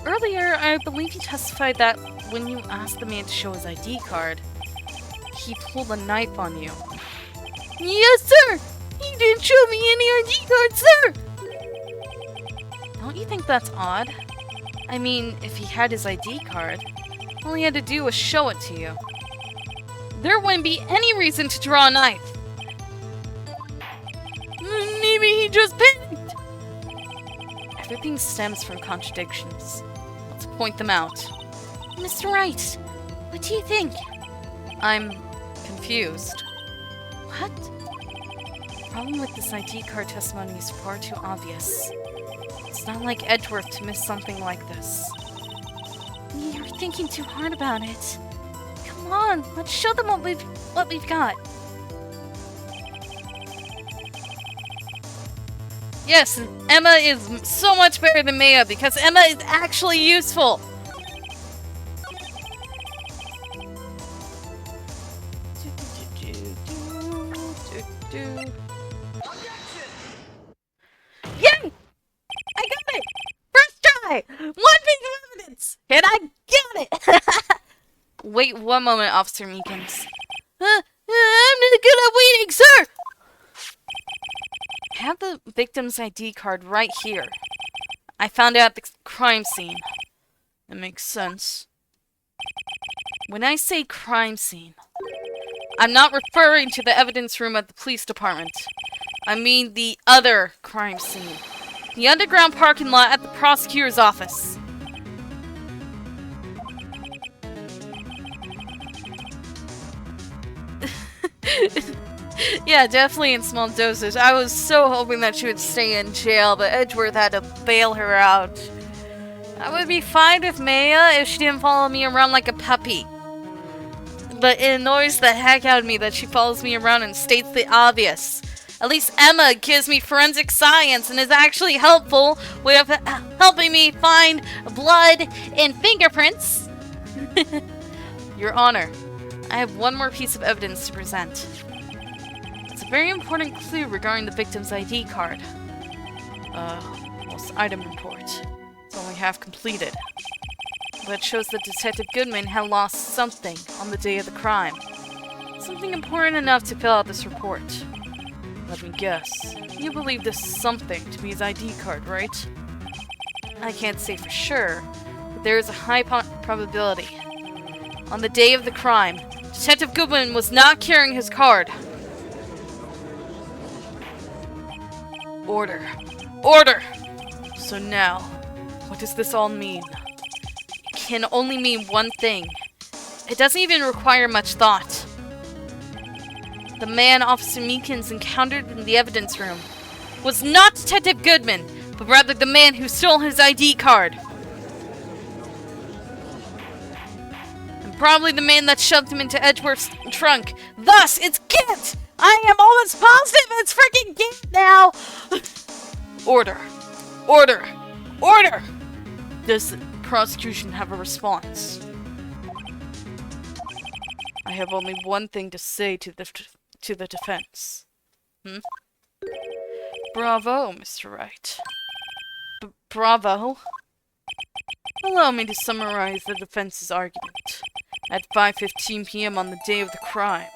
Earlier, I believe you testified that when you asked the man to show his ID card, he pulled a knife on you. Yes, sir! He didn't show me any ID card, sir! Don't you think that's odd? I mean, if he had his ID card, all he had to do was show it to you. There wouldn't be any reason to draw a knife. Maybe he just panicked. Everything stems from contradictions. Let's point them out. Mr. Wright, what do you think? I'm confused. What? The problem with this ID card testimony is far too obvious. It's not like Edgeworth to miss something like this. You're thinking too hard about it. Come on, let's show them what we've got. Yes, Emma is so much better than Maya because Emma is actually useful. Wait one moment, Officer Meekins. I'm not good at waiting, sir! I have the victim's ID card right here. I found it at the crime scene. It makes sense. When I say crime scene, I'm not referring to the evidence room at the police department. I mean the other crime scene. The underground parking lot at the prosecutor's office. Yeah, definitely in small doses. I was so hoping that she would stay in jail, but Edgeworth had to bail her out. I would be fine with Maya if she didn't follow me around like a puppy. But it annoys the heck out of me that she follows me around and states the obvious. At least Emma gives me forensic science and is actually helpful with helping me find blood and fingerprints. Your Honor, I have one more piece of evidence to present. It's a very important clue regarding the victim's ID card. Lost item report. It's only half completed. But it shows that Detective Goodman had lost something on the day of the crime. Something important enough to fill out this report. Let me guess. You believe this something to be his ID card, right? I can't say for sure, but there is a high probability. On the day of the crime, Detective Goodman was not carrying his card. Order. Order! So now, what does this all mean? It can only mean one thing. It doesn't even require much thought. The man Officer Meekins encountered in the evidence room was not Detective Goodman, but rather the man who stole his ID card. And probably the man that shoved him into Edgeworth's trunk. Thus, it's Git! I am almost positive it's freaking Git now! Order. Order. Order! Does the prosecution have a response? I have only one thing to say to the defense. Bravo, Mr. Wright. Bravo? Allow me to summarize the defense's argument. At 5:15 p.m. on the day of the crime.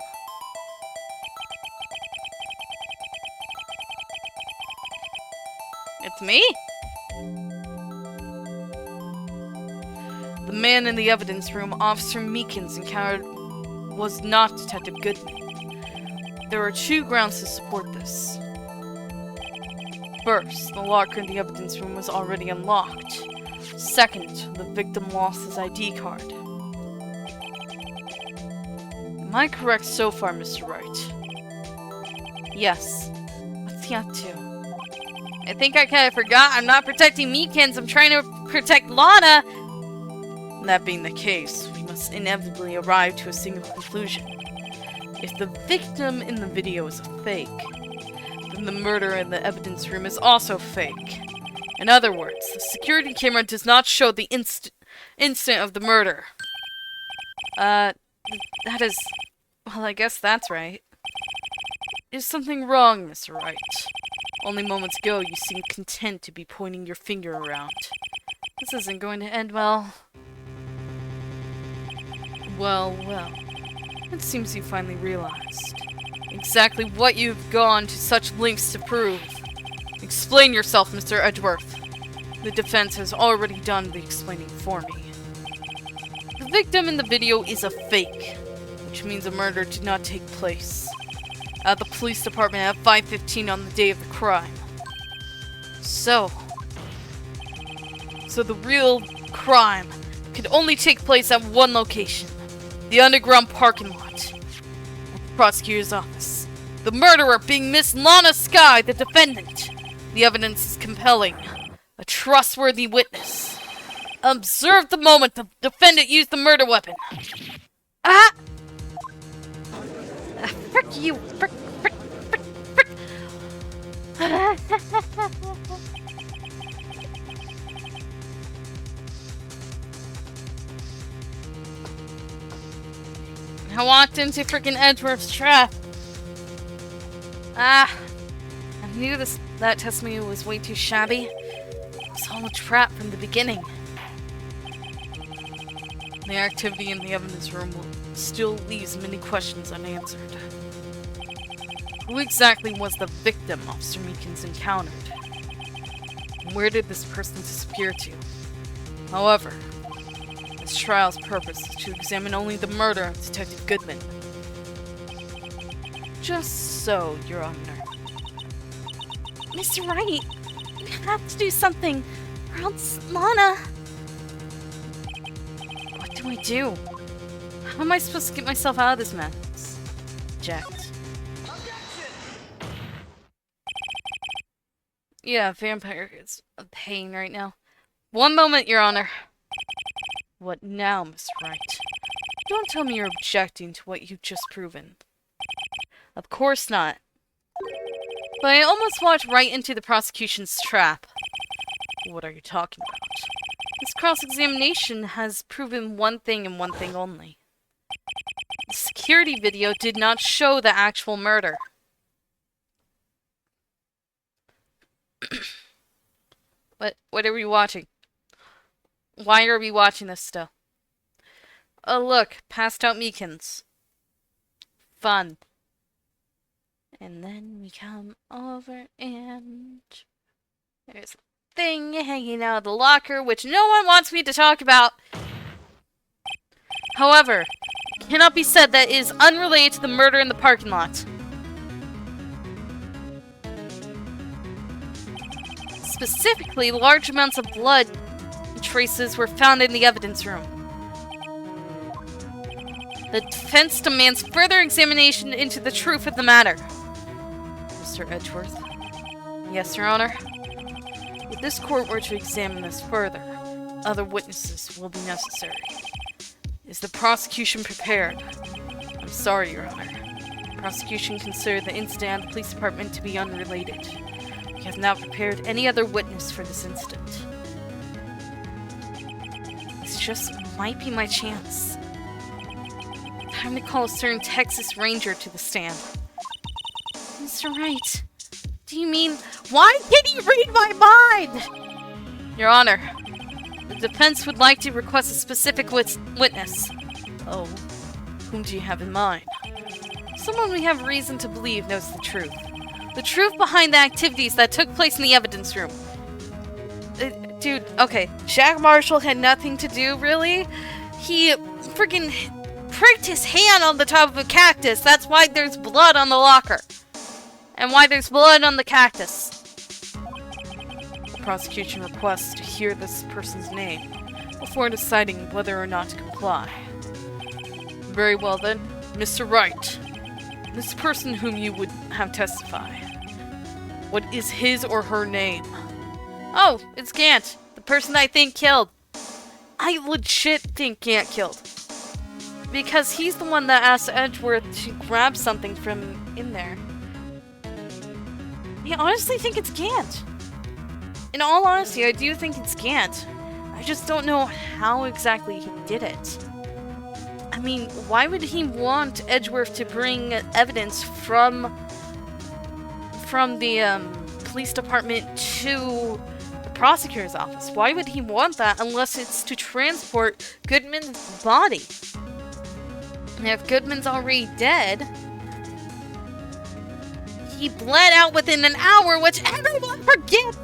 It's me? The man in the evidence room Officer Meekins encountered was not Detective Goodman. There are two grounds to support this. First, the locker in the evidence room was already unlocked. Second, the victim lost his ID card. Am I correct so far, Mr. Wright? Yes. What's he up to? I think I kinda forgot I'm not protecting Meekins, I'm trying to protect Lana! That being the case, we must inevitably arrive to a single conclusion. If the victim in the video is a fake, then the murder in the evidence room is also fake. In other words, the security camera does not show the instant of the murder. That is... well, I guess that's right. Is something wrong, Mr. Wright? Only moments ago, you seemed content to be pointing your finger around. This isn't going to end well. Well. It seems you finally realized exactly what you've gone to such lengths to prove. Explain yourself, Mr. Edgeworth. The defense has already done the explaining for me. The victim in the video is a fake, which means a murder did not take place at the police department at 5:15 on the day of the crime. So the real crime could only take place at one location. The underground parking lot. At the prosecutor's office. The murderer being Miss Lana Skye, the defendant. The evidence is compelling. A trustworthy witness. Observe the moment the defendant used the murder weapon. Ah! Frick you! Frick! I walked into freaking Edgeworth's trap. I knew that testimony was way too shabby. It was all a trap from the beginning. The activity in the evidence room still leaves many questions unanswered. Who exactly was the victim Officer Meekins encountered? And where did this person disappear to? However, this trial's purpose is to examine only the murder of Detective Goodman. Just so, Your Honor. Mr. Wright, you have to do something, or else Lana... What do I do? How am I supposed to get myself out of this mess? Jacked. Yeah, vampire is a pain right now. One moment, Your Honor. What now, Miss Wright? Don't tell me you're objecting to what you've just proven. Of course not. But I almost walked right into the prosecution's trap. What are you talking about? This cross-examination has proven one thing and one thing only. The security video did not show the actual murder. What are we watching? Why are we watching this still? Oh look, passed out Meekins. Fun. And then we come over and there's a thing hanging out of the locker which no one wants me to talk about. However, it cannot be said that it is unrelated to the murder in the parking lot. Specifically, large amounts of blood traces were found in the evidence room. The defense demands further examination into the truth of the matter. Mr. Edgeworth? Yes, Your Honor? If this court were to examine this further, other witnesses will be necessary. Is the prosecution prepared? I'm sorry, Your Honor. The prosecution considered the incident at the police department to be unrelated. We have not prepared any other witness for this incident. This just might be my chance. Time to call a certain Texas Ranger to the stand. Mr. Wright, do you mean... Why can't you read my mind? Your Honor, the defense would like to request a specific witness. Oh, whom do you have in mind? Someone we have reason to believe knows the truth. The truth behind the activities that took place in the evidence room. Dude, okay, Jack Marshall had nothing to do, really? He freaking pricked his hand on the top of a cactus. That's why there's blood on the locker. And why there's blood on the cactus. The prosecution requests to hear this person's name before deciding whether or not to comply. Very well then, Mr. Wright. This person whom you would have testify. What is his or her name? Oh, it's Gant, the person I think killed. I legit think Gant killed. Because he's the one that asked Edgeworth to grab something from in there. I honestly think it's Gant. In all honesty, I do think it's Gant. I just don't know how exactly he did it. I mean, why would he want Edgeworth to bring evidence from the police department to the prosecutor's office? Why would he want that unless it's to transport Goodman's body? And if Goodman's already dead, he bled out within an hour, which everyone forgets!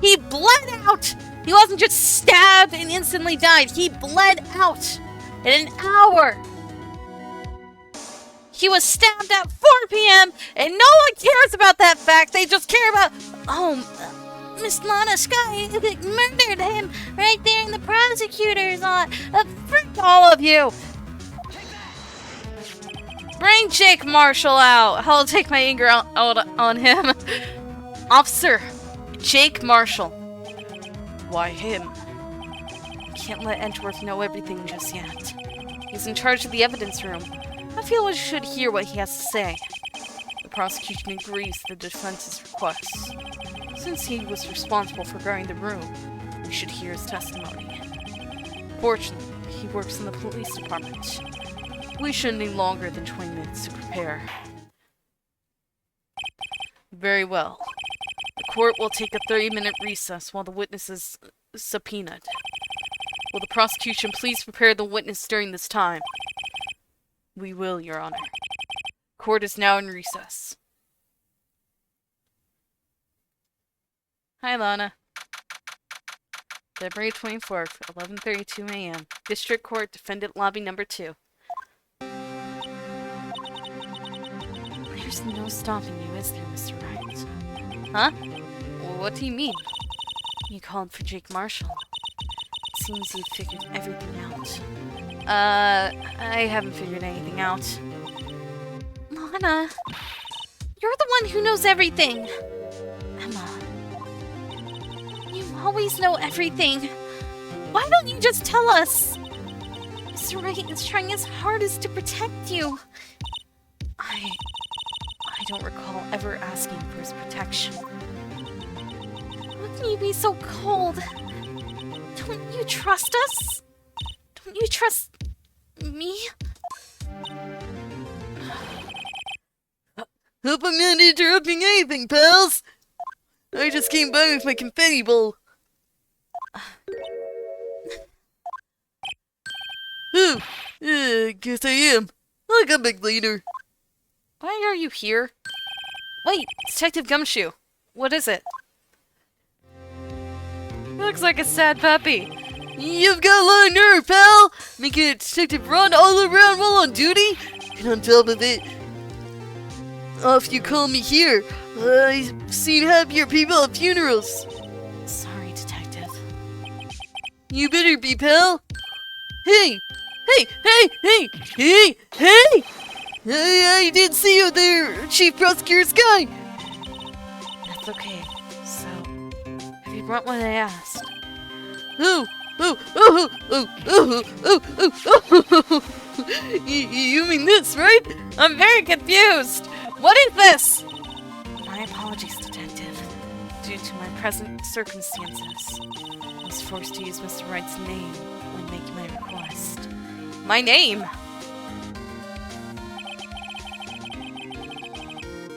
He bled out! He wasn't just stabbed and instantly died. He bled out in an hour! He was stabbed at 4 p.m. and no one cares about that fact. They just care about, oh, Miss Lana Sky murdered him right there in the prosecutor's lot. Frick all of you! Bring Jake Marshall out. I'll take my anger out on him. Officer, Jake Marshall. Why him? Can't let Edgeworth know everything just yet. He's in charge of the evidence room. I feel we should hear what he has to say. The prosecution agrees to the defense's requests. Since he was responsible for guarding the room, we should hear his testimony. Fortunately, he works in the police department. We shouldn't need longer than 20 minutes to prepare. Very well. The court will take a 30-minute recess while the witness is subpoenaed. Will the prosecution please prepare the witness during this time? We will, Your Honor. Court is now in recess. Hi, Lana. February 24th, 11:32 a.m. District Court, Defendant Lobby Number 2. There's no stopping you, is there, Mr. Wright? Huh? What do you mean? You called for Jake Marshall. It seems you've figured everything out. I haven't figured anything out. Lana, you're the one who knows everything. Emma, you always know everything. Why don't you just tell us? Mr. Wright is trying his hardest to protect you. I don't recall ever asking for his protection. How can you be so cold? Don't you trust us? Don't you trust me? Hope I'm not interrupting anything, pals! I just came by with my confetti bowl. Oh, guess I am. I'll come back later. Why are you here? Wait, Detective Gumshoe. What is it? Looks like a sad puppy. You've got a lot of nerve, pal! Making a detective run all around while on duty? And on top of it, off you call me here. I've seen happier people at funerals. Sorry, Detective. You better be, pal. Hey! Hey! Hey! Hey! Hey! Hey! I didn't see you there, Chief Prosecutor Sky! That's okay. So, have you brought what I asked? Oh! Oh! Oh! Oh! Oh! Oh! Oh! Oh! You mean this, right? I'm very confused! What is this? My apologies, Detective. Due to my present circumstances, I was forced to use Mr. Wright's name when making my request. My name?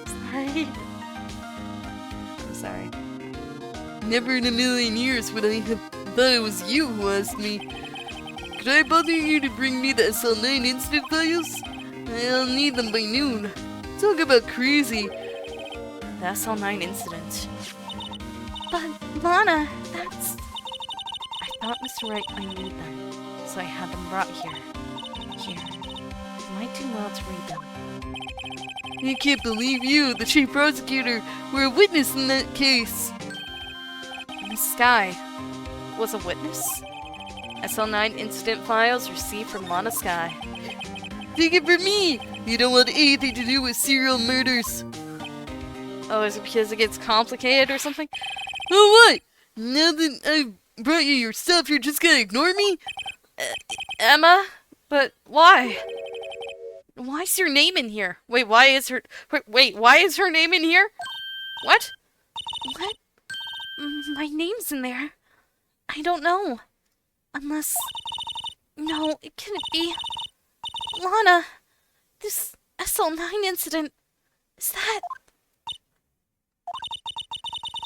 Sorry. I'm sorry. Never in a million years would I have thought it was you who asked me. Could I bother you to bring me the SL9 incident files? I'll need them by noon. Talk about crazy. The SL9 incident. But, Lana, that's... I thought, Mr. Wright, I knew them, so I had them brought here. Here. You might do well to read them. I can't believe you, the chief prosecutor, were a witness in that case. Miss Sky was a witness? SL9 incident files received from Lana Sky. Take it from me! You don't want anything to do with serial murders. Oh, is it because it gets complicated or something? Oh, what? Now that I've brought you your stuff, you're just gonna ignore me? Emma? But why? Why is your name in here? Wait, why is her... Wait, why is her name in here? What? What? My name's in there. I don't know. Unless... No, it couldn't be... Lana! This SL9 incident... Is that...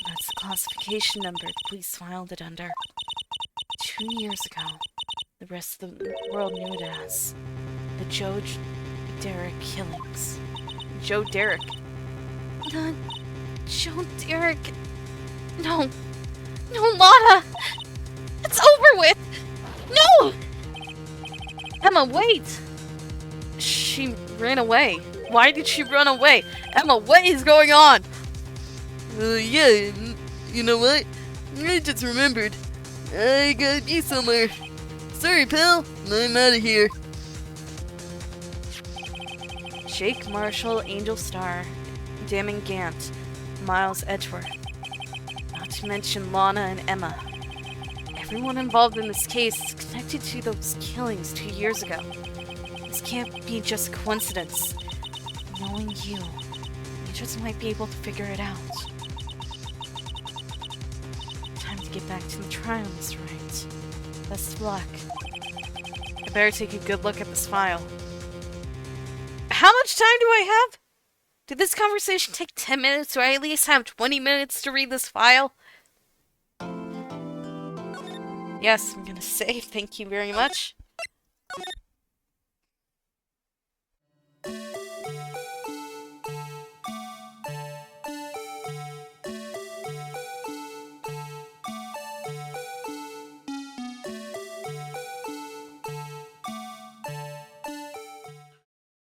That's the classification number the police filed it under. 2 years ago, the rest of the world knew it as the Joe Derek killings. Joe Derek. The Joe Derek... No. No, Lana! It's over with! No! Emma, wait! She ran away. Why did she run away? Emma, what is going on? Yeah, you know what? I just remembered. I gotta be somewhere. Sorry, pal. I'm out of here. Jake Marshall, Angel Star, Damon Gant, Miles Edgeworth. Not to mention Lana and Emma. Everyone involved in this case is connected to those killings 2 years ago. This can't be just coincidence. Knowing you just might be able to figure it out. Time to get back to the trial, Mr. Wright. Best of luck. I better take a good look at this file. How much time do I have? Did this conversation take 10 minutes, or I at least have 20 minutes to read this file? Yes, I'm gonna say thank you very much.